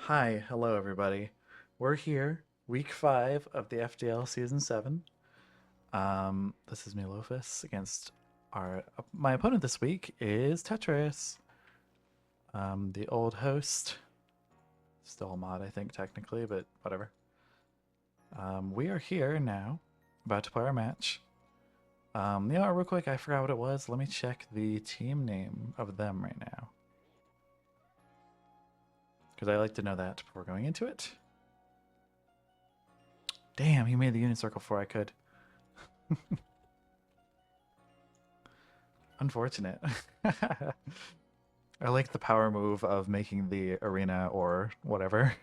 Hi, hello everybody. We're here, week 5 of the FDL season 7. This is me, Lofus, against my opponent this week is Tetris, the old host. Still a mod, I think, technically, but whatever. We are here now, about to play our match. Real quick, I forgot what it was. Let me check the team name of them right now, because I like to know that before going into it. Damn, he made the unit circle before I could. Unfortunate. I like the power move of making the arena or whatever.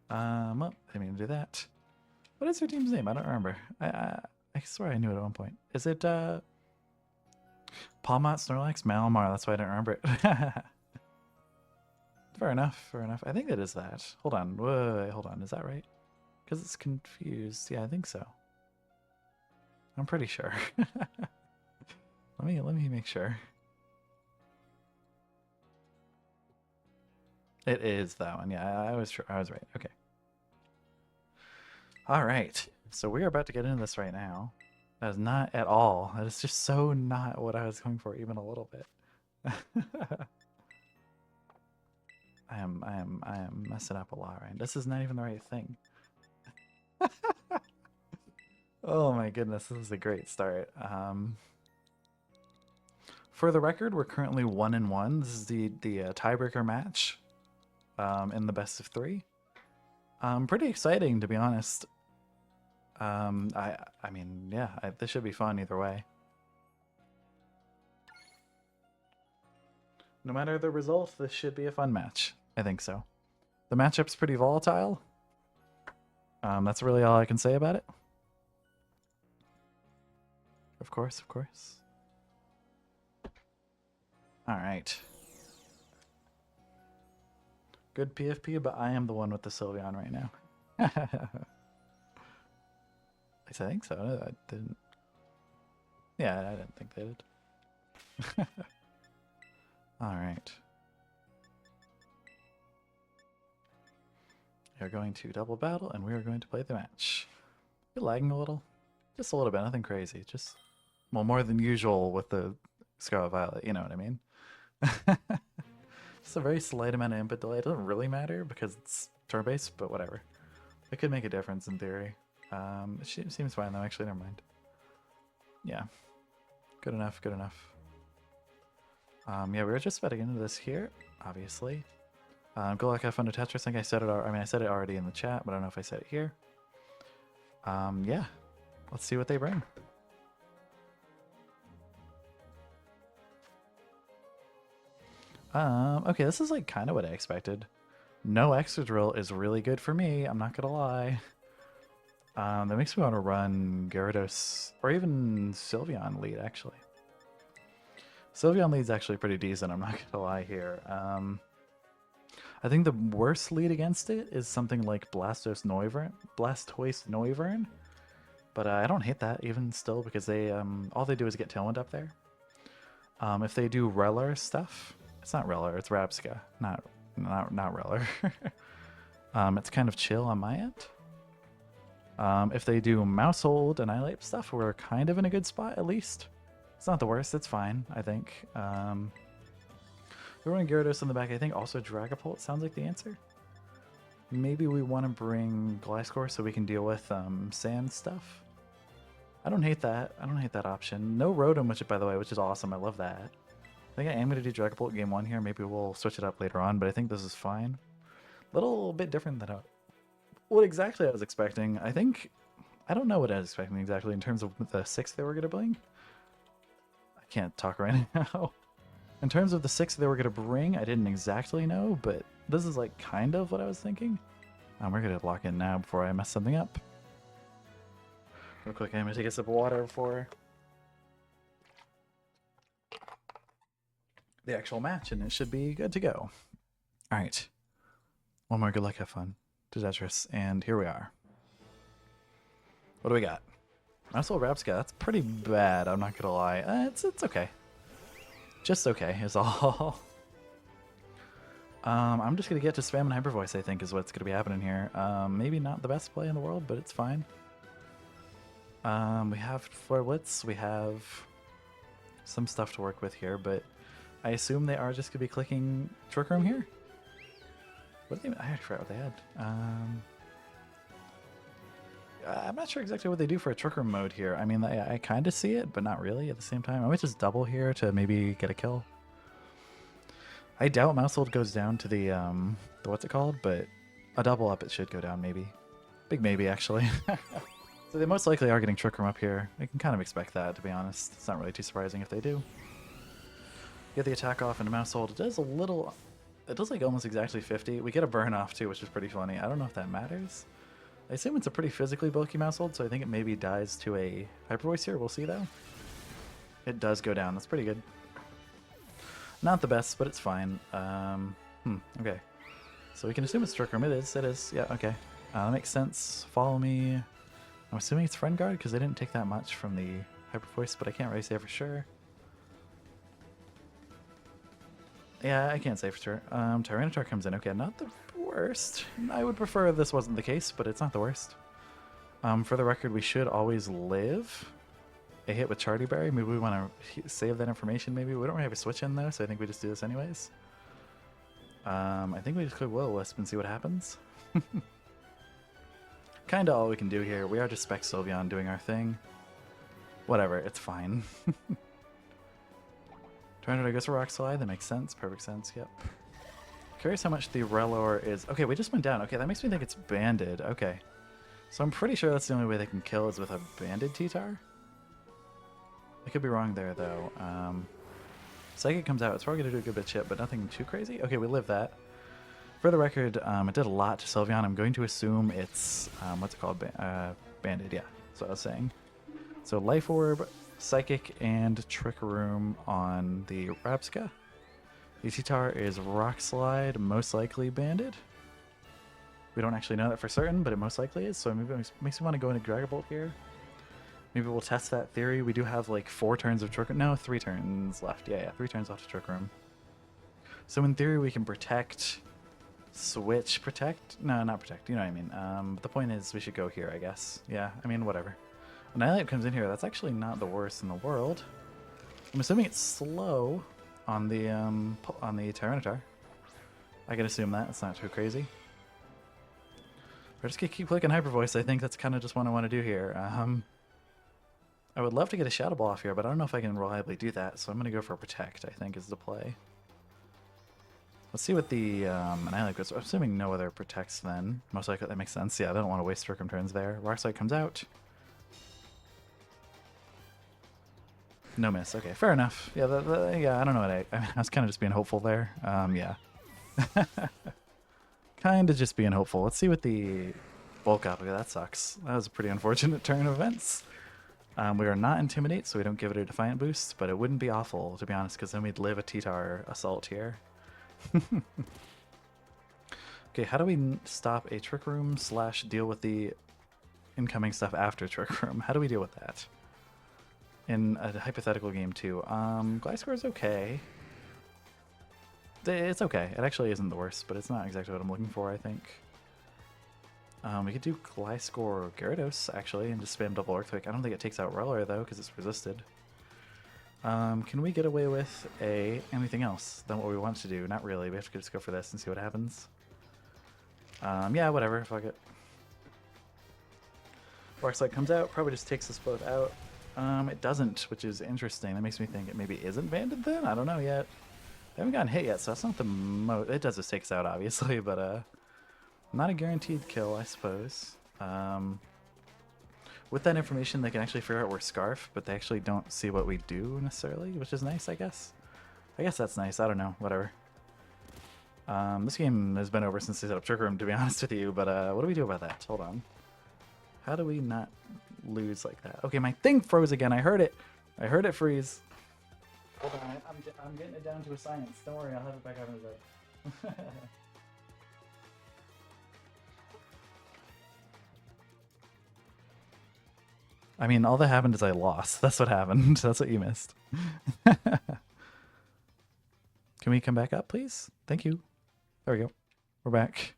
Well, I didn't mean to do that. What is their team's name? I don't remember. I swear I knew it at one point. Is it Pawmot, Snorlax, Malamar? That's why I don't remember it. Fair enough, fair enough. I think it is that. Hold on. Wait, hold on. Is that right? Because it's confused. Yeah, I think so. I'm pretty sure. Let me make sure. It is that one. Yeah, I was sure. I was right. Okay. All right. So we are about to get into this right now. That is not at all. That is just so not what I was going for, even a little bit. I am messing up a lot, right? This is not even the right thing. Oh my goodness, this is a great start. For the record, we're currently 1-1. This is the tiebreaker match in the best of 3. Pretty exciting, to be honest. I mean, yeah, this should be fun either way. No matter the result, this should be a fun match. I think so. The matchup's pretty volatile. That's really all I can say about it. Of course, of course. Alright. Good PFP, but I am the one with the Sylveon right now. At least I think so. I didn't... Yeah, I didn't think they did. Alright. We are going to double battle, and we are going to play the match. You're lagging a little. Just a little bit, nothing crazy. Just, well, more than usual with the Scarlet Violet, you know what I mean? Just a very slight amount of input delay. It doesn't really matter because it's turn-based, but whatever. It could make a difference in theory. It seems fine though, actually, never mind. Yeah. Good enough, good enough. Yeah, we were just about to get into this here, obviously. Good luck, have fun to Tetris. I think I said it. I said it already in the chat, but I don't know if I said it here. Yeah, let's see what they bring. Okay, this is like kind of what I expected. No extra drill is really good for me. I'm not gonna lie. That makes me want to run Gyarados or even Sylveon lead actually. Sylveon lead's actually pretty decent. I'm not gonna lie here. I think the worst lead against it is something like Blastoise Noivern, but I don't hate that even still because they all they do is get Tailwind up there. If they do Reller stuff, it's not Reller, it's Rabsca, not Reller. It's kind of chill on my end. If they do Mousehold and Annihilate stuff, we're kind of in a good spot at least. It's not the worst, it's fine, I think. We're running Gyarados in the back. I think also Dragapult sounds like the answer. Maybe we want to bring Gliscor so we can deal with sand stuff. I don't hate that. I don't hate that option. No Rotom, by the way, which is awesome. I love that. I think I am going to do Dragapult game 1 here. Maybe we'll switch it up later on, but I think this is fine. A little bit different than what exactly I was expecting. I don't know what I was expecting exactly in terms of the 6 they were going to bring. I can't talk right now. In terms of the 6 they were going to bring, I didn't exactly know, but this is like kind of what I was thinking. We're going to lock in now before I mess something up. Real quick, I'm going to take a sip of water before the actual match, and it should be good to go. Alright. One more good luck, have fun to Tetris, and here we are. What do we got? Muscle Rabsca, that's pretty bad, I'm not going to lie. It's okay. Just okay is all. I'm just going to get to spam and hyper voice, I think, is what's going to be happening here. Maybe not the best play in the world, but it's fine. We have Flare Blitz, we have some stuff to work with here, but I assume they are just going to be clicking Trick Room here? What did they, I forgot what they had. I'm not sure exactly what they do for a Trick Room mode here. I mean, I kind of see it, but not really at the same time. I might just double here to maybe get a kill. I doubt Mousehold goes down to the what's it called, but a double up it should go down maybe. Big maybe, actually. So they most likely are getting Trick Room up here. I can kind of expect that, to be honest. It's not really too surprising if they do. Get the attack off into Mousehold. It does a little... It does like almost exactly 50. We get a burn off too, which is pretty funny. I don't know if that matters. I assume it's a pretty physically bulky Mousehold, so I think it maybe dies to a Hyper Voice here. We'll see though. It does go down. That's pretty good. Not the best, but it's fine. Okay. So we can assume it's Trick Room. It is. It is. Yeah, okay. That makes sense. Follow me. I'm assuming it's Friend Guard because they didn't take that much from the Hyper Voice, but I can't really say for sure. Yeah, I can't say for sure. Tyranitar comes in. Okay, not the worst. I would prefer this wasn't the case, but it's not the worst. For the record, we should always live a hit with Charty Berry. Maybe we want to save that information, maybe. We don't really have a switch in, though, so I think we just do this anyways. I think we just click Will-O-Wisp and see what happens. Kinda all we can do here. We are just Spec Sylveon doing our thing. Whatever, it's fine. Tyranitar goes for Rock Slide, that makes sense. Perfect sense, yep. Curious how much the Relor is... Okay, we just went down. Okay, that makes me think it's banded. Okay. So I'm pretty sure that's the only way they can kill is with a banded T-Tar. I could be wrong there, though. Psychic comes out. It's probably going to do a good bit of chip, but nothing too crazy. Okay, we live that. For the record, it did a lot to Sylveon. I'm going to assume it's... what's it called? Banded, yeah. That's what I was saying. So Life Orb, Psychic, and Trick Room on the Rabsca. The T-Tar is Rock Slide, most likely banded. We don't actually know that for certain, but it most likely is, so maybe it makes me want to go into Dragon Bolt here. Maybe we'll test that theory. We do have like 4 turns of Trick Room. No, 3 turns left. Yeah, 3 turns left of Trick Room. So in theory, we can protect, switch, protect? No, not protect. You know what I mean. But the point is we should go here, I guess. Yeah, I mean, whatever. Annihilate comes in here. That's actually not the worst in the world. I'm assuming it's slow on the Tyranitar. I can assume that. It's not too crazy. We're just going to keep clicking Hyper Voice. I think that's kind of just what I want to do here. I would love to get a Shadow Ball off here, but I don't know if I can reliably do that, so I'm going to go for Protect, I think, is the play. Let's see what the Annihilate goes. I'm assuming no other Protects then. Most likely that makes sense. Yeah, I don't want to waste Circum turns there. Rock Slide comes out. No miss. Okay, fair enough. Yeah, yeah. I don't know what I was kind of just being hopeful there. Yeah. Kind of just being hopeful. Let's see what the bulk up. Okay, that sucks. That was a pretty unfortunate turn of events. We are not Intimidate, so we don't give it a Defiant boost, but it wouldn't be awful, to be honest, because then we'd live a T-Tar Assault here. Okay, how do we stop a Trick Room / deal with the incoming stuff after Trick Room? How do we deal with that? In a hypothetical game, too. Gliscor is okay. It's okay. It actually isn't the worst, but it's not exactly what I'm looking for, I think. We could do Gliscor or Gyarados, actually, and just spam double Earthquake. I don't think it takes out Roller, though, because it's resisted. Can we get away with anything else than what we want to do? Not really. We have to just go for this and see what happens. Yeah, whatever. Fuck it. Rock Slide comes out. Probably just takes us both out. It doesn't, which is interesting. That makes me think it maybe isn't banded then? I don't know yet. They haven't gotten hit yet, so that's not the most... It does just take us out, obviously, but not a guaranteed kill, I suppose. With that information, they can actually figure out we're Scarf, but they actually don't see what we do necessarily, which is nice, I guess. I guess that's nice. I don't know. Whatever. This game has been over since they set up Trick Room, to be honest with you, but what do we do about that? Hold on. How do we not lose like that? Okay, my thing froze again. I heard it. I heard it freeze. Hold on. I'm getting it down to a science. Don't worry. I'll have it back up in a bit. I mean, all that happened is I lost. That's what happened. That's what you missed. Can we come back up, please? Thank you. There we go. We're back.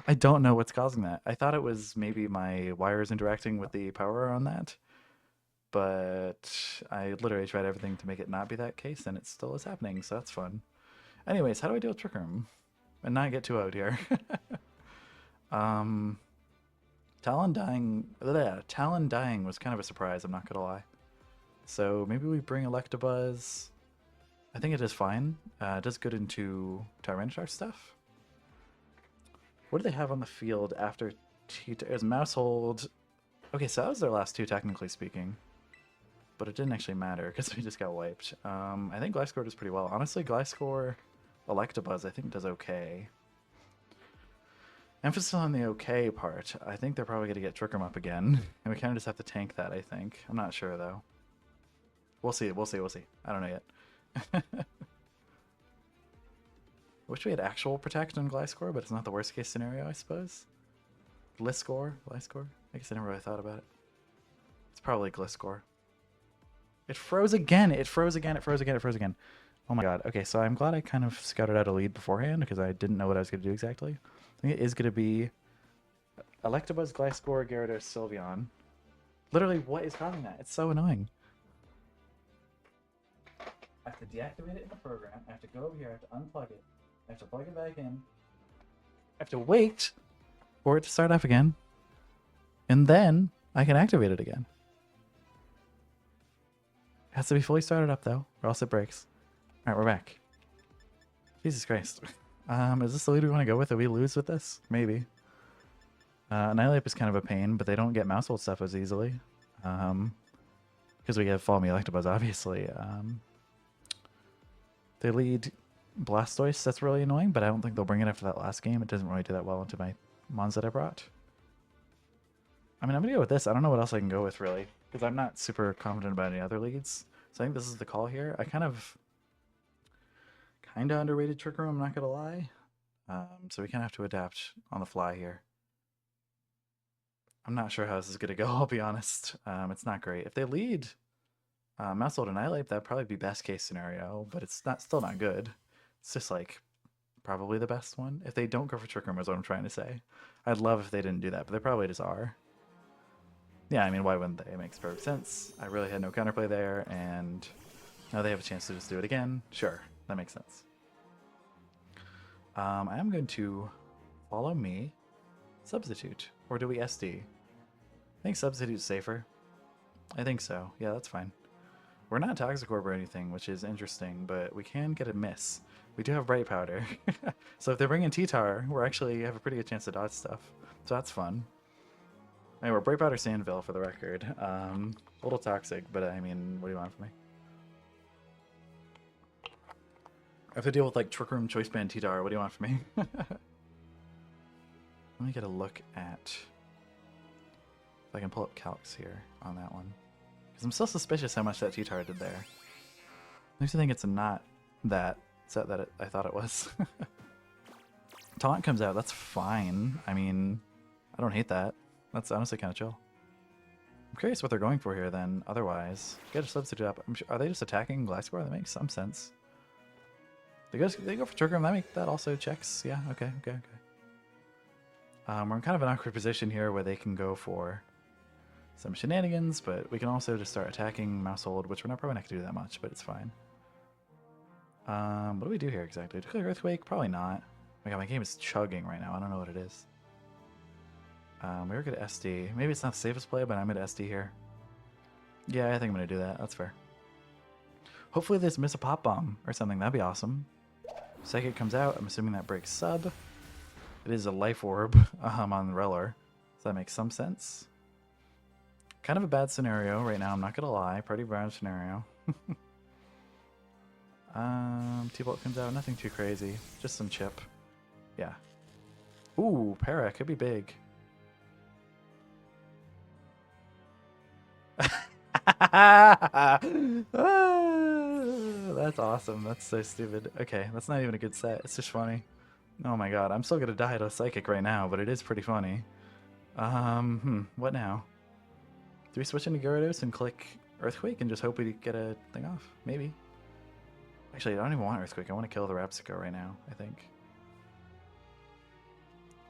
I don't know what's causing that. I thought it was maybe my wires interacting with the power on that, but I literally tried everything to make it not be that case, and it still is happening, so that's fun. Anyways, how do I deal with Trick Room and not get too out here? um, Talon dying was kind of a surprise, I'm not gonna lie. So maybe we bring Electabuzz. I think it is fine. It does good into Tyranitar stuff. What do they have on the field after There's Mousehold. Okay, so that was their last two, technically speaking. But it didn't actually matter because we just got wiped. I think Gliscor does pretty well. Honestly, Gliscor, Electabuzz, I think does okay. Emphasis on the okay part. I think they're probably going to get Trick Room up again. And we kind of just have to tank that, I think. I'm not sure, though. We'll see, we'll see, we'll see. I don't know yet. Wish we had actual Protect on Gliscor, but it's not the worst case scenario, I suppose. Gliscor? I guess I never really thought about it. It's probably Gliscor. It froze again! It froze again, it froze again, it froze again. Oh my god. Okay, so I'm glad I kind of scouted out a lead beforehand, because I didn't know what I was going to do exactly. I think it is going to be Electabuzz, Gliscor, Gyarados, Sylveon. Literally, what is causing that? It's so annoying. I have to deactivate it in the program. I have to go over here. I have to unplug it. I have to plug it back in. I have to wait for it to start up again. And then I can activate it again. It has to be fully started up, though, or else it breaks. Alright, we're back. Jesus Christ. Is this the lead we want to go with? If we lose with this? Maybe. Annihilate is kind of a pain, but they don't get Mousehold stuff as easily. Because we get Follow Me Electabuzz, obviously. They lead Blastoise. That's really annoying, but I don't think they'll bring it after that last game. It doesn't really do that well into my mons that I brought. I mean, I'm going to go with this. I don't know what else I can go with, really, because I'm not super confident about any other leads. So I think this is the call here. I kind of underrated Trick Room, I'm not going to lie. So we kind of have to adapt on the fly here. I'm not sure how this is going to go, I'll be honest. It's not great. If they lead Mousehold Annihilate, that'd probably be best case scenario, but it's still not good. It's just like probably the best one. If they don't go for Trick Room is what I'm trying to say. I'd love if they didn't do that, but they probably just are. Yeah, I mean, why wouldn't they? It makes perfect sense. I really had no counterplay there, and now they have a chance to just do it again. Sure, that makes sense. I am going to Follow Me, Substitute, or do we SD? I think Substitute's safer. I think so. Yeah, that's fine. We're not Toxicorp or anything, which is interesting, but we can get a miss. We do have Bright Powder. So if they're bringing TETR, we're actually have a pretty good chance to dodge stuff. So that's fun. I mean, we're Bright Powder Sandville for the record. A little toxic, but I mean, what do you want from me? I have to deal with like Trick Room, Choice Band, TETR. What do you want from me? Let me get a look at if I can pull up calcs here on that one. Because I'm still suspicious how much that TETR did there. Makes me think it's not that set that I thought it was. Taunt comes out, that's fine. I mean, I don't hate that. That's honestly kind of chill. I'm curious what they're going for here then, otherwise. Get a substitute up. Are they just attacking Gliscor? That makes some sense. They go for Trick Room, that also checks. Yeah, okay. We're in kind of an awkward position here where they can go for some shenanigans, but we can also just start attacking Mousehold, which we're probably not going to do that much, but it's fine. What do we do here exactly? Declare Earthquake? Probably not. Oh my god, my game is chugging right now. I don't know what it is. We were good at SD. Maybe it's not the safest play, but I'm at SD here. Yeah, I think I'm going to do that. That's fair. Hopefully they just miss a Pop Bomb or something. That'd be awesome. Psychic comes out. I'm assuming that breaks Sub. It is a Life Orb on Reller, so that makes some sense. Kind of a bad scenario right now, I'm not gonna lie. Pretty bad scenario. T-Bolt comes out, nothing too crazy. Just some chip. Yeah. Ooh, Para, could be big. That's awesome. That's so stupid. Okay, that's not even a good set. It's just funny. Oh my god, I'm still gonna die to a Psychic right now, but it is pretty funny. What now? Do we switch into Gyarados and click Earthquake and just hope we get a thing off? Maybe. Actually, I don't even want Earthquake. I want to kill the Rapsica right now, I think.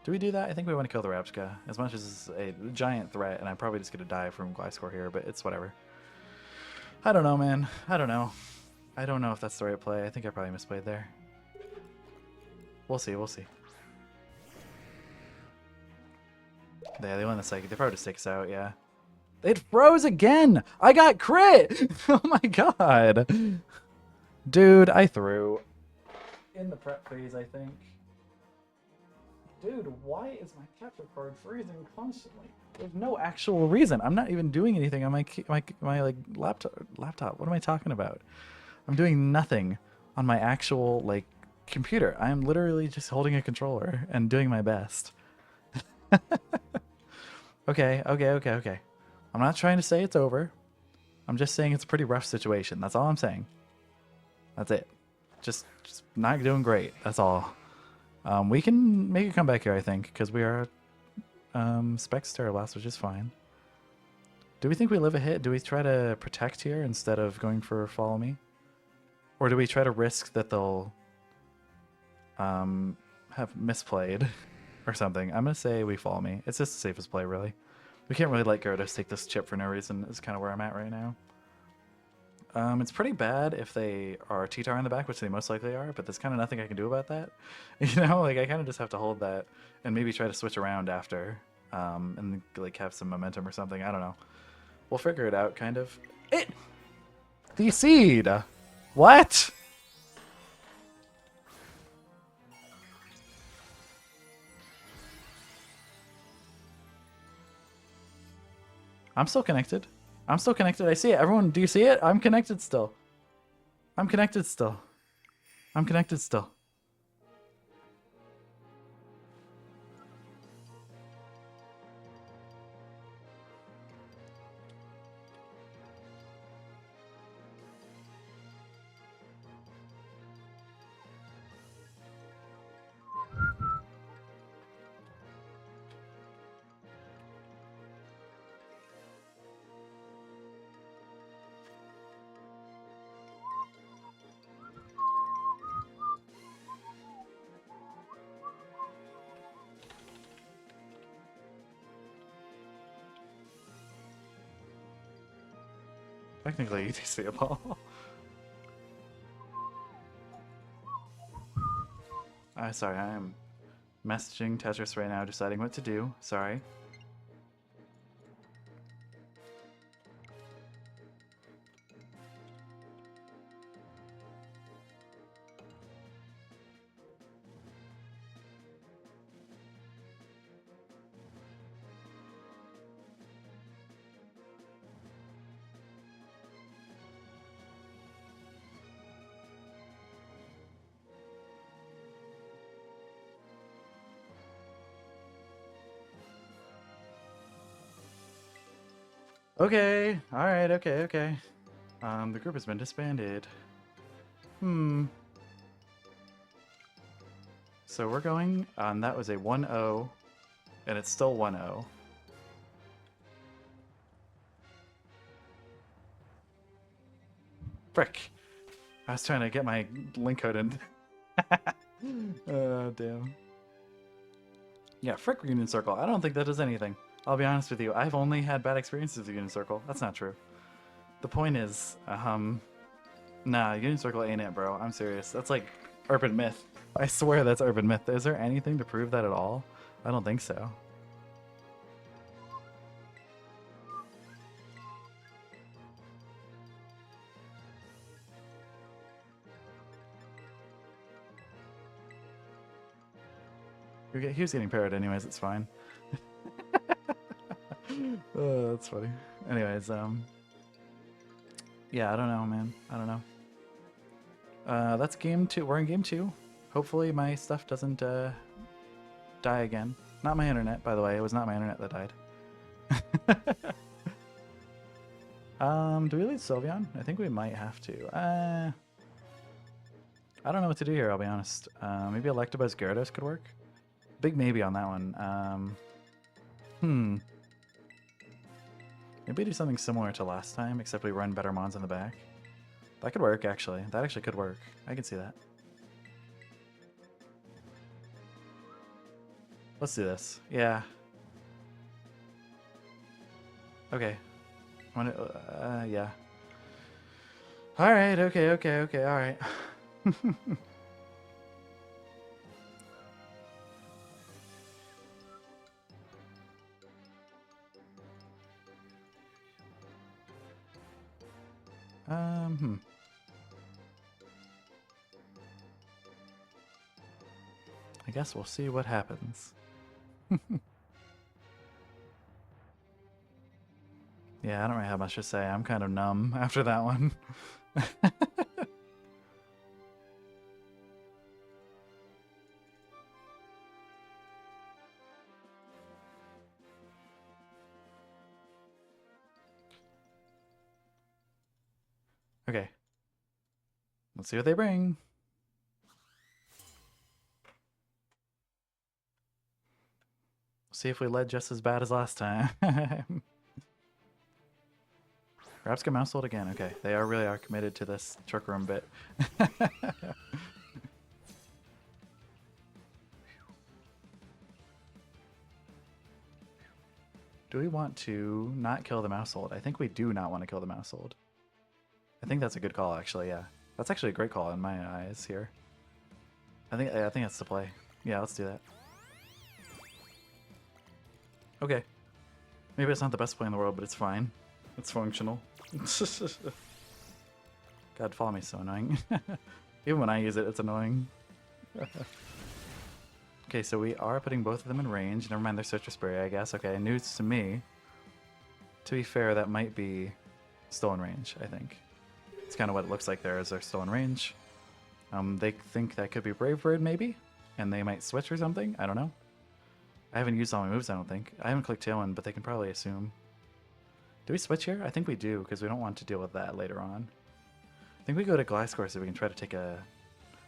Do we do that? I think we want to kill the Rapsica. As much as it's a giant threat, and I'm probably just going to die from Gliscor here, but it's whatever. I don't know, man. I don't know. I don't know if that's the right play. I think I probably misplayed there. We'll see, we'll see. Yeah, they won the Psychic. They probably just take us out, yeah. It froze again! I got crit! Oh my god! Dude, I threw. In the prep phase, I think. Dude, why is my capture card freezing constantly? There's no actual reason. I'm not even doing anything on my like laptop. What am I talking about? I'm doing nothing on my actual like computer. I am literally just holding a controller and doing my best. Okay. I'm not trying to say it's over. I'm just saying it's a pretty rough situation. That's all I'm saying. That's it. Just not doing great. That's all. We can make a comeback here, I think, because we are Specs Terrorblast, which is fine. Do we think we live a hit? Do we try to protect here instead of going for Follow Me? Or do we try to risk that they'll have misplayed or something? I'm going to say we Follow Me. It's just the safest play, really. We can't really let Gyarados take this chip for no reason, is kind of where I'm at right now. It's pretty bad if they are TETR in the back, which they most likely are, but there's kind of nothing I can do about that. You know, like I kind of just have to hold that and maybe try to switch around after and like have some momentum or something. I don't know. We'll figure it out, kind of. The seed! What? I'm still connected. I'm still connected. I see it. Everyone, do you see it? I'm connected still. I'm connected still. I'm connected still. Technically, you see a ball. Sorry, I am messaging Tetris right now, deciding what to do. Sorry. Okay, alright, okay. The group has been disbanded. So we're going, that was a 1-0, and it's still 1-0. Frick! I was trying to get my link code in. Oh, damn. Yeah, frick Union Circle. I don't think that does anything. I'll be honest with you. I've only had bad experiences with Union Circle. That's not true. The point is, nah, Union Circle ain't it, bro. I'm serious. That's like urban myth. I swear that's urban myth. Is there anything to prove that at all? I don't think so. He was getting parried anyways, it's fine. Oh, that's funny. Anyways, yeah, I don't know, man. I don't know. That's game 2. We're in game 2. Hopefully my stuff doesn't die again. Not my internet, by the way. It was not my internet that died. Do we lead Sylveon? I think we might have to. I don't know what to do here, I'll be honest. Maybe Electabuzz Gyarados could work? Big maybe on that one. Maybe do something similar to last time, except we run better mons in the back. That could work, actually. That actually could work. I can see that. Let's do this. Yeah. Okay. Yeah. Alright, okay, alright. I guess we'll see what happens. Yeah, I don't really have much to say. I'm kind of numb after that one. Okay. Let's see what they bring. See if we led just as bad as last time. Rapska Mousehold again. Okay, they really are committed to this Trick Room bit. Do we want to not kill the Mousehold? I think we do not want to kill the Mousehold. I think that's a good call, actually. Yeah, that's actually a great call in my eyes here. I think that's the play. Yeah, let's do that. Okay. Maybe it's not the best play in the world, but it's fine. It's functional. God, Follow Me is so annoying. Even when I use it, it's annoying. Okay, so we are putting both of them in range. Never mind their Citrus Berry, I guess. Okay, news to me. To be fair, that might be still in range, I think. It's kind of what it looks like there, is they're still in range. They think that could be Brave Bird, maybe? And they might switch or something? I don't know. I haven't used all my moves, I don't think. I haven't clicked Tailwind, but they can probably assume. Do we switch here? I think we do, because we don't want to deal with that later on. I think we go to Gliscor so we can try to take a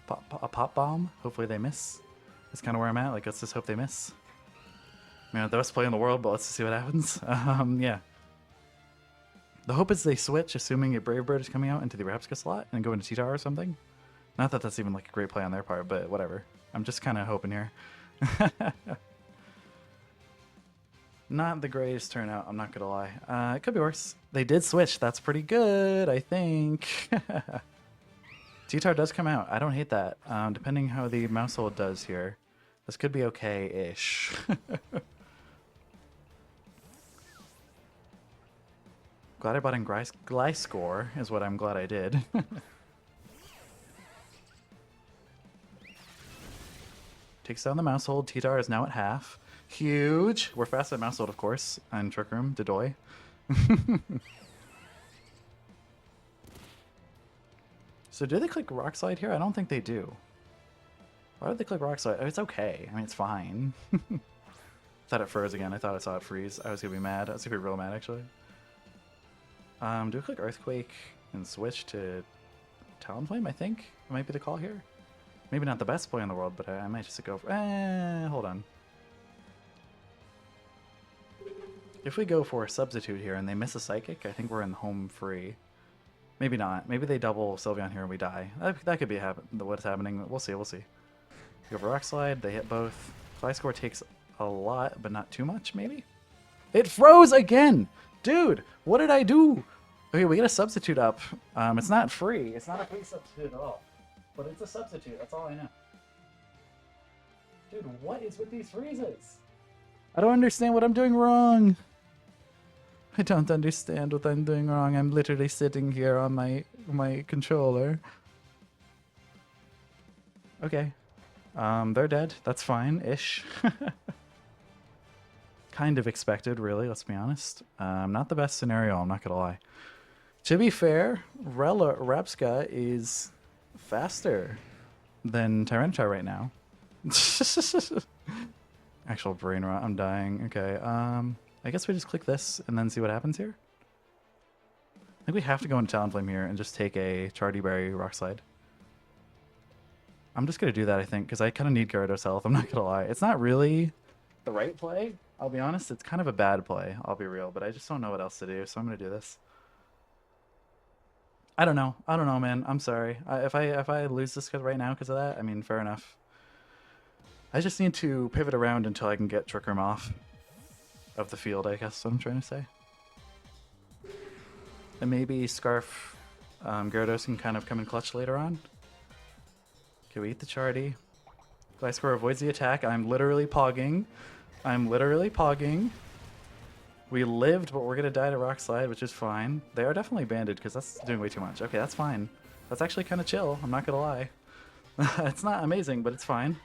Pop Bomb. Hopefully they miss. That's kind of where I'm at. Like, let's just hope they miss. I mean, not the best play in the world, but let's just see what happens. Yeah. The hope is they switch, assuming a Brave Bird is coming out into the Rapska slot and go into TETR or something. Not that that's even like a great play on their part, but whatever. I'm just kind of hoping here. Not the greatest turnout, I'm not gonna lie. It could be worse. They did switch. That's pretty good, I think. TETR does come out. I don't hate that. Depending how the Mousehold does here, this could be okay-ish. Glad I bought in Gliscor is what I'm glad I did. Takes down the Mousehold. TETR is now at half. Huge. We're fast at Mousehold, of course, and Trick Room, Dodoy. So do they click Rock Slide here? I don't think they do. Why would they click Rock Slide? Oh, it's okay. I mean, it's fine. Thought it froze again. I thought I saw it freeze. I was gonna be mad. I was gonna be real mad, actually. Do we click Earthquake and switch to Talonflame? I think it might be the call here. Maybe not the best play in the world, but I might just go for... hold on. If we go for a Substitute here and they miss a Psychic, I think we're in home free. Maybe not. Maybe they double Sylveon here and we die. That could be what's happening. We'll see, we'll see. Go for Rock Slide, they hit both. Gliscor takes a lot, but not too much, maybe? It froze again! Dude, what did I do? Okay, we get a Substitute up. It's not free. It's not a free Substitute at all. But it's a Substitute, that's all I know. Dude, what is with these freezes? I don't understand what I'm doing wrong. I don't understand what I'm doing wrong. I'm literally sitting here on my controller. Okay. They're dead. That's fine-ish. Kind of expected, really, let's be honest. Not the best scenario, I'm not gonna lie. To be fair, Rapska is faster than Tyranitar right now. Actual brain rot, I'm dying. Okay, I guess we just click this and then see what happens here. I think we have to go into Talonflame here and just take a Chardy Berry Rock Slide. I'm just going to do that, I think, because I kind of need Gyarados health, I'm not going to lie. It's not really the right play, I'll be honest. It's kind of a bad play, I'll be real, but I just don't know what else to do, so I'm going to do this. I don't know. I don't know, man. I'm sorry. If I lose this right now because of that, I mean, fair enough. I just need to pivot around until I can get Trick Room off of the field, I guess is what I'm trying to say. And maybe Scarf Gyarados can kind of come in clutch later on. Okay, we eat the Chardy. Gliscor avoids the attack. I'm literally pogging. I'm literally pogging. We lived, but we're going to die to Rock Slide, which is fine. They are definitely banded because that's doing way too much. Okay, that's fine. That's actually kind of chill. I'm not going to lie. It's not amazing, but it's fine.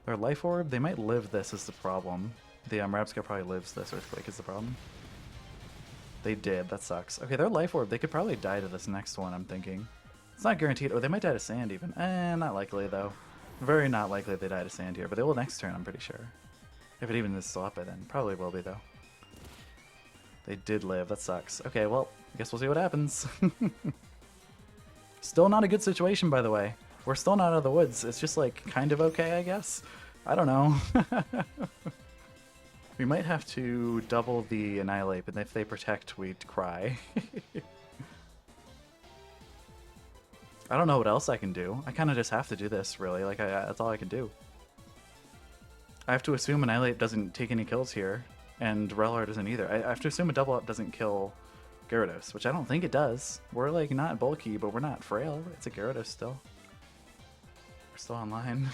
Their Life Orb, they might live this is the problem. The Rapska probably lives this Earthquake is the problem. They did. That sucks. Okay, their Life Orb, they could probably die to this next one, I'm thinking. It's not guaranteed. Oh, they might die to Sand even. Not likely, though. Very not likely they die to Sand here, but they will next turn, I'm pretty sure. If it even is still up by then. Probably will be, though. They did live. That sucks. Okay, well, I guess we'll see what happens. Still not a good situation, by the way. We're still not out of the woods. It's just, like, kind of okay, I guess. I don't know. We might have to double the Annihilate, but if they protect, we'd cry. I don't know what else I can do. I kind of just have to do this, really. Like, that's all I can do. I have to assume Annihilate doesn't take any kills here, and Rellor doesn't either. I have to assume a double up doesn't kill Gyarados, which I don't think it does. We're, like, not bulky, but we're not frail. It's a Gyarados still. We're still online.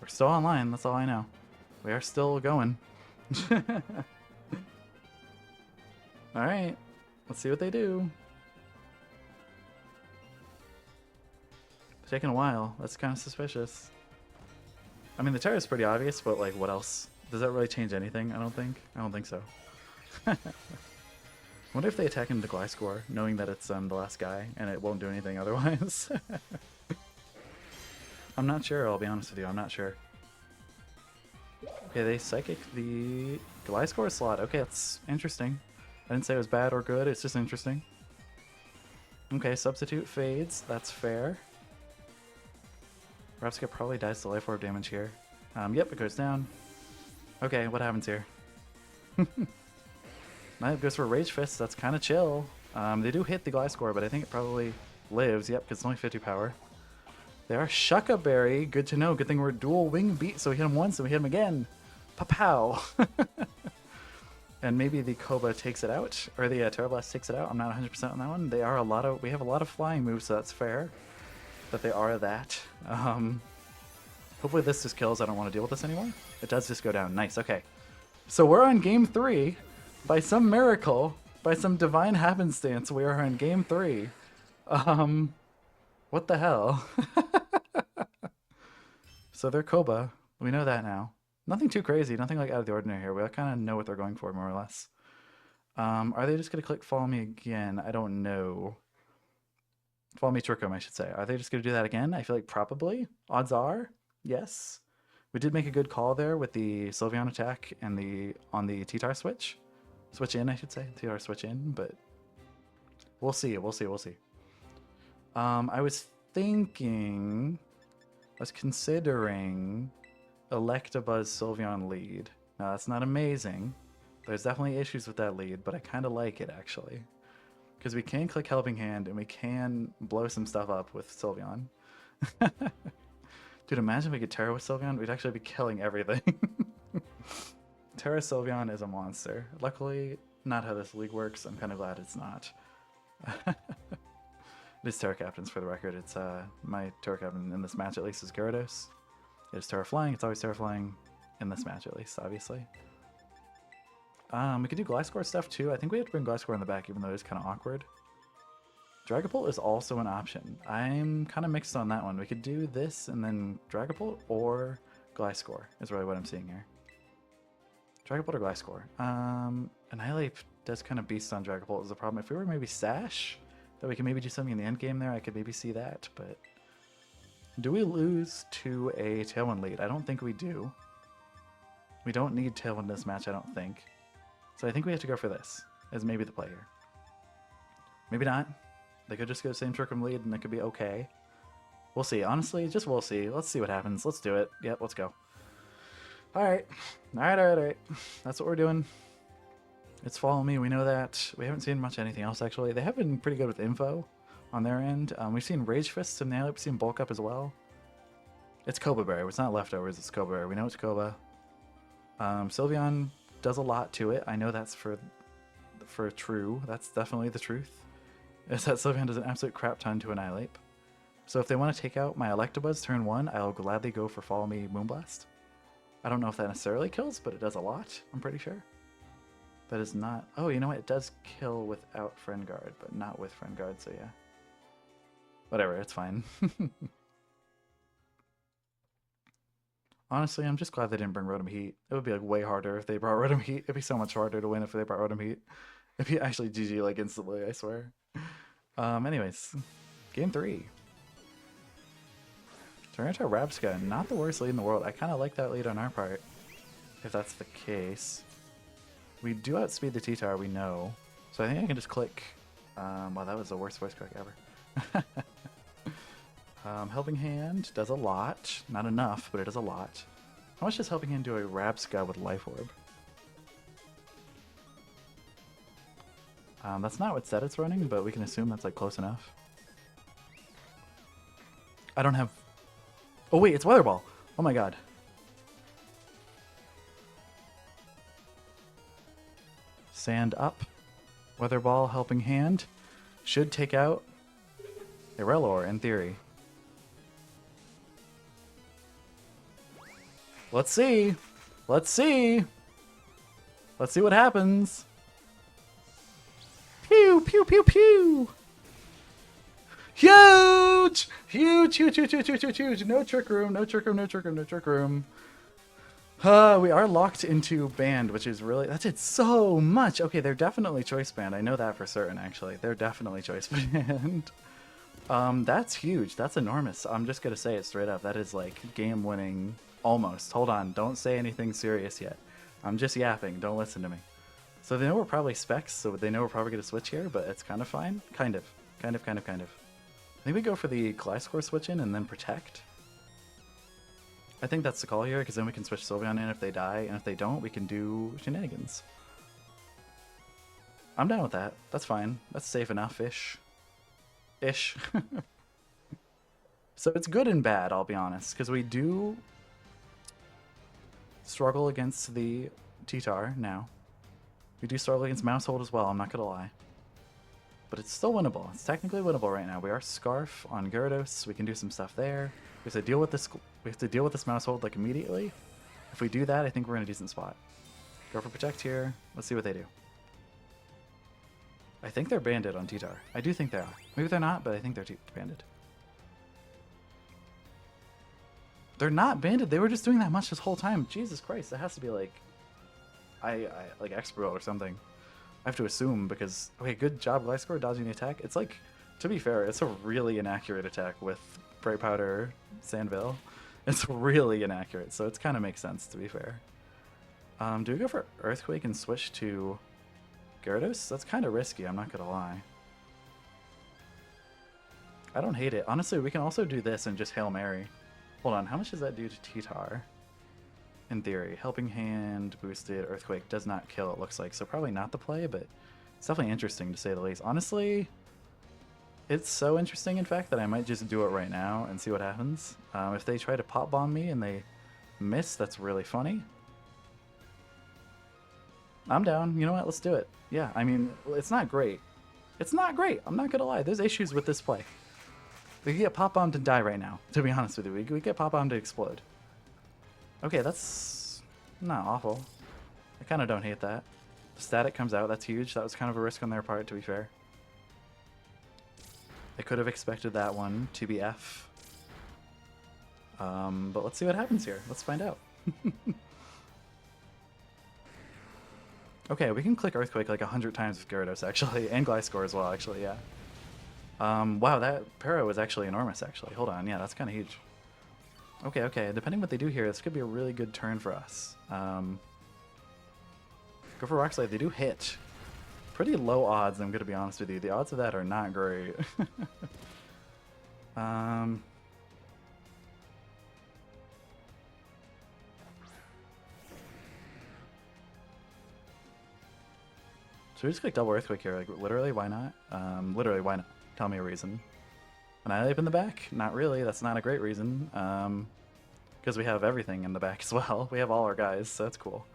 We're still online, that's all I know. We are still going. Alright, let's see what they do. It's taking a while. That's kind of suspicious. I mean, the Terra is pretty obvious, but, like, what else? Does that really change anything? I don't think. I don't think so. I wonder if they attack into Gliscor, knowing that it's the last guy, and it won't do anything otherwise. I'm not sure, I'll be honest with you. I'm not sure. Okay, they Psychic the Gliscor slot. Okay, that's interesting. I didn't say it was bad or good, it's just interesting. Okay, Substitute fades. That's fair. Rapska probably dies to Life Orb damage here. Yep, it goes down. Okay, what happens here? Night goes for Rage Fist. That's kind of chill. They do hit the Gliscor, but I think it probably lives. Yep, because it's only 50 power. They are Shucka Berry. Good to know. Good thing we're dual wing beat, so we hit him once and we hit him again. Pa-pow! And maybe the Koba takes it out, or the Terra Blast takes it out. I'm not 100% on that one. They are a lot of. We have a lot of flying moves, so that's fair. That they are that. Hopefully this just kills. I don't want to deal with this anymore. It does just go down. Nice. Okay. So we're on game 3. By some miracle, by some divine happenstance, we are on game 3. What the hell? So they're Koba. We know that now. Nothing too crazy. Nothing like out of the ordinary here. We kind of know what they're going for, more or less. Are they just going to click Follow Me again? I don't know. Follow Me Trick Room, I should say. Are they just going to do that again? I feel like probably. Odds are, yes. We did make a good call there with the Sylveon attack and on the TETR switch. Switch in, I should say. TETR switch in, but we'll see. We'll see. We'll see. I was considering Electabuzz Sylveon lead. Now, that's not amazing. There's definitely issues with that lead, but I kind of like it, actually. Because we can click Helping Hand, and we can blow some stuff up with Sylveon. Dude, imagine if we could Terra with Sylveon. We'd actually be killing everything. Terra Sylveon is a monster. Luckily, not how this league works. I'm kind of glad it's not. It is Terra Captains, for the record. It's my Terra Captain in this match, at least, is Gyarados. It is Terra Flying. It's always Terra Flying in this match, at least, obviously. We could do Gliscor stuff, too. I think we have to bring Gliscor in the back, even though it's kind of awkward. Dragapult is also an option. I'm kind of mixed on that one. We could do this and then Dragapult or Gliscor is really what I'm seeing here. Dragapult or Gliscor. Annihilate does kind of beast on Dragapult is the problem. If we were maybe Sash, that we can maybe do something in the end game there, I could maybe see that, but do we lose to a Tailwind lead? I don't think we do. We don't need Tailwind in this match, I don't think. So I think we have to go for this as maybe the play here. Maybe not. They could just go same Trick Room lead and it could be okay. We'll see. Honestly, just we'll see. Let's see what happens. Let's do it. Yep, let's go. Alright. Alright. That's what we're doing. It's Follow Me. We know that. We haven't seen much anything else, actually. They have been pretty good with info on their end. We've seen Rage Fists and We've seen Bulk Up as well. It's Koba Berry. It's not Leftovers. It's Koba Berry. We know it's Koba. Sylveon does a lot to it. I know that's for true. That's definitely the truth. Is that Sylveon does an absolute crap ton to annihilate. So if they want to take out my Electabuzz turn 1, I'll gladly go for Follow Me Moonblast. I don't know if that necessarily kills, but it does a lot, I'm pretty sure. That is not... Oh, you know what? It does kill without Friend Guard, but not with Friend Guard, so yeah. Whatever, it's fine. Honestly, I'm just glad they didn't bring Rotom Heat. It would be like way harder if they brought Rotom Heat. It'd be so much harder to win if they brought Rotom Heat. It'd be actually GG like instantly, I swear. Anyways, game 3. Tyranitar Rabsca, not the worst lead in the world. I kind of like that lead on our part, if that's the case. We do outspeed the TETR, we know. So I think I can just click... wow, that was the worst voice crack ever. Helping Hand does a lot. Not enough, but it does a lot. How much does Helping Hand do a Rabsca with Life Orb? That's not what set it's running, but we can assume that's like close enough. I don't have... Oh wait, it's Weather Ball! Oh my god. Sand up. Weather Ball, Helping Hand. Should take out Irelanor in theory. Let's see. Let's see. Let's see what happens. Pew, pew, pew, pew. Huge! Huge, huge, huge, huge, huge, huge, huge. No trick room, no trick room, no trick room, no trick room. We are locked into banned, which is really... That did so much. Okay, they're definitely choice banned. I know that for certain, actually. They're definitely choice banned. That's huge. That's enormous. I'm just going to say it straight up. That is, like, game-winning almost. Hold on. Don't say anything serious yet. I'm just yapping. Don't listen to me. So they know we're probably specs, so they know we're probably going to switch here, but it's kind of fine. Kind of. Kind of. I think we go for the Gliscor switch in and then protect. I think that's the call here, because then we can switch Sylveon in if they die, and if they don't, we can do shenanigans. I'm down with that. That's fine. That's safe enough-ish. Ish. So it's good and bad, I'll be honest, because we do struggle against the TETR now. We do struggle against Mousehold as well, I'm not going to lie. But it's still winnable. It's technically winnable right now. We are Scarf on Gyarados. We can do some stuff there. We have to deal with this. We have to deal with this Mousehold like immediately. If we do that, I think we're in a decent spot. Go for Protect here. Let's see what they do. I think they're banded on TETR. I do think they are. Maybe they're not, but I think they're banded. They're not banded. They were just doing that much this whole time. Jesus Christ, that has to be like, like Expert or something. I have to assume because, okay, good job Gliscor dodging the attack. It's like, to be fair, it's a really inaccurate attack with Bright Powder Sandville. It's really inaccurate, so it kind of makes sense, to be fair. Do we go for Earthquake and switch to Gyarados? That's kind of risky, I'm not going to lie. I don't hate it. Honestly, we can also do this and just Hail Mary. Hold on, how much does that do to TETR? In theory, Helping Hand boosted Earthquake does not kill, it looks like, so probably not the play, but it's definitely interesting to say the least. Honestly, it's so interesting, in fact, that I might just do it right now and see what happens. If they try to Pop Bomb me and they miss, that's really funny. I'm down. You know what? Let's do it. Yeah, I mean, it's not great. It's not great. I'm not going to lie. There's issues with this play. We could get Pop Bombed to die right now, to be honest with you. We could get Pop Bombed to explode. Okay, that's not awful. I kind of don't hate that. The static comes out, that's huge. That was kind of a risk on their part, to be fair. I could have expected that one to be F. But let's see what happens here. Let's find out. Okay, we can click Earthquake like 100 times with Gyarados, actually. And Gliscor as well, actually, yeah. Wow, that Para was actually enormous, actually. Hold on, yeah, that's kind of huge. Okay, okay. Depending what they do here, this could be a really good turn for us. Go for Rock Slide. They do hit. Pretty low odds, I'm going to be honest with you. The odds of that are not great. So we just click double Earthquake here. Like, literally, why not? Literally, why not? Tell me a reason. Annihilate in the back? Not really. That's not a great reason. Because we have everything in the back as well. We have all our guys, so that's cool.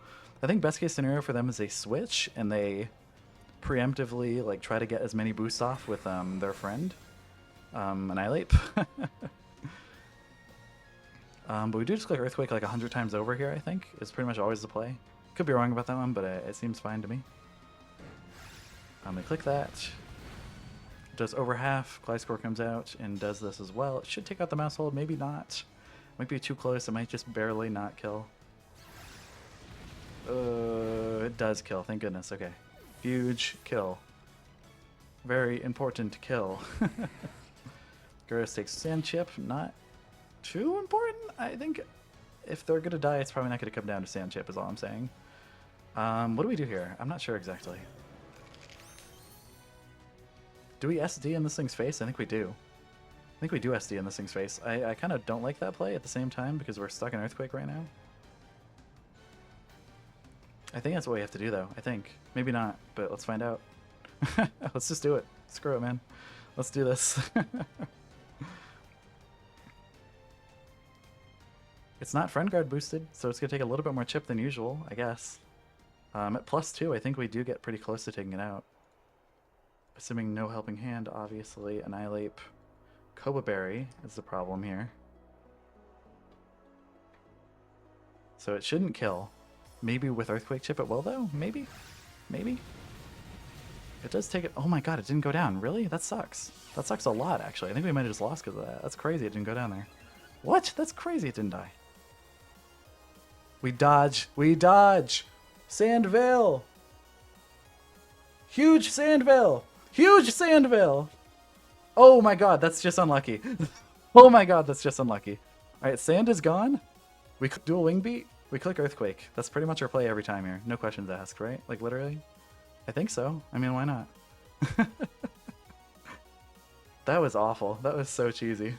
I think best case scenario for them is they switch and they preemptively like try to get as many boosts off with their friend. Annihilate. But we do just click Earthquake like 100 times over here, I think. It's pretty much always the play. Could be wrong about that one, but it seems fine to me. We click that. Does over half. Gliscor comes out and does this as well. It should take out the mouse hold, maybe not. Might be too close. It might just barely not kill. It does kill. Thank goodness. Okay. Huge kill. Very important kill. Gyarados takes Sand Chip. Not too important. I think if they're gonna die, it's probably not gonna come down to Sand Chip. Is all I'm saying. What do we do here? I'm not sure exactly. Do we SD in this thing's face? I think we do. I think we do SD in this thing's face. I kind of don't like that play at the same time because we're stuck in Earthquake right now. I think that's what we have to do though. I think. Maybe not, but let's find out. Let's just do it. Screw it, man. Let's do this. It's not Friend Guard boosted, so it's going to take a little bit more chip than usual, I guess. At +2, I think we do get pretty close to taking it out. Assuming no helping hand, obviously. Annihilate. Koba Berry is the problem here. So it shouldn't kill. Maybe with Earthquake Chip it will, though? Maybe? Maybe? It does take it. Oh my god, it didn't go down. Really? That sucks. That sucks a lot, actually. I think we might have just lost because of that. That's crazy it didn't go down there. What? That's crazy it didn't die. We dodge. We dodge! Sandvale! Huge Sandvale! Huge Sandvale! Oh my god, that's just unlucky. Oh my god, that's just unlucky. Alright, Sand is gone. We do a Wing Beat. We click Earthquake. That's pretty much our play every time here. No questions asked, right? Like, literally? I think so. I mean, why not? That was awful. That was so cheesy.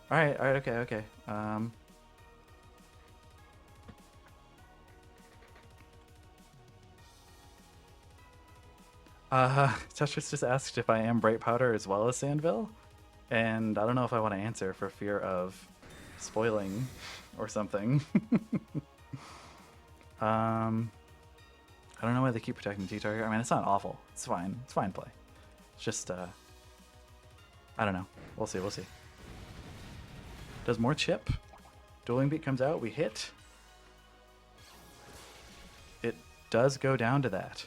Alright, okay, okay. Tetris just asked if I am Bright Powder as well as Sandville, and I don't know if I want to answer for fear of spoiling or something. I don't know why they keep protecting T-Target. I mean, it's not awful. It's fine. It's fine play. It's just, I don't know. We'll see, we'll see. Does more chip. Dueling Beat comes out. We hit. It does go down to that.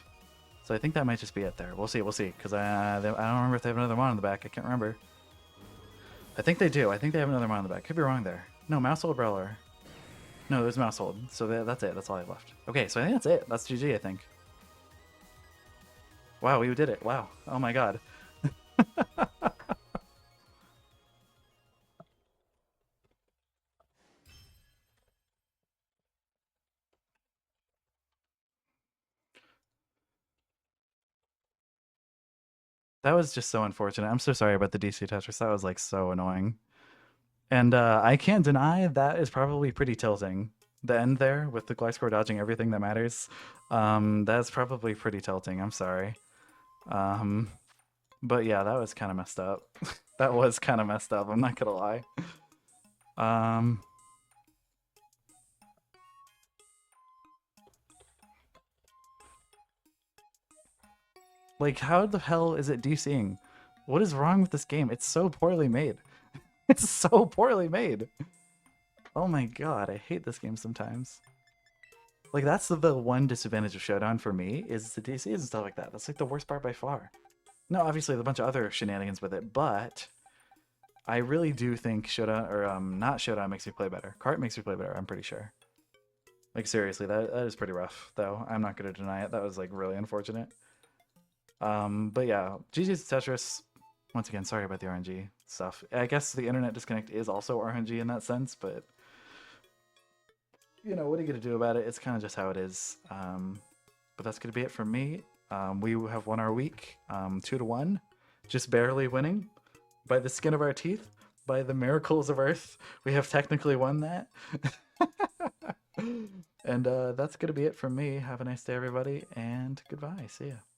So I think that might just be it there. We'll see, because I don't remember if they have another mon in the back. I can't remember. I think they do. I think they have another mon in the back. Could be wrong there. No, Mouse Hold Brawler. No, there's Mouse Hold. So that's it. That's all I have left. Okay, so I think that's it. That's GG, I think. Wow, we did it. Wow. Oh my god. That was just so unfortunate. I'm so sorry about the DC Tetris. That was like so annoying. And I can't deny that is probably pretty tilting. The end there with the Gliscor dodging everything that matters. That's probably pretty tilting. I'm sorry. But yeah, that was kind of messed up. That was kind of messed up. I'm not gonna lie. Like, how the hell is it DCing? What is wrong with this game? It's so poorly made. It's so poorly made. Oh my god, I hate this game sometimes. Like, that's the one disadvantage of Showdown for me, is the DCs and stuff like that. That's like the worst part by far. No, obviously there's a bunch of other shenanigans with it, but I really do think Showdown, or not Showdown, makes me play better. Kart makes me play better, I'm pretty sure. Like, seriously, that is pretty rough, though. I'm not going to deny it. That was, like, really unfortunate. But yeah, GG's Tetris. Once again, sorry about the RNG stuff. I guess the internet disconnect is also RNG in that sense, but you know, what are you gonna do about it? It's kind of just how it is. But that's gonna be it from me. We have won our week, 2-1, just barely winning by the skin of our teeth, by the miracles of Earth. We have technically won that. And that's going to be it from me. Have a nice day, everybody, and goodbye. See ya.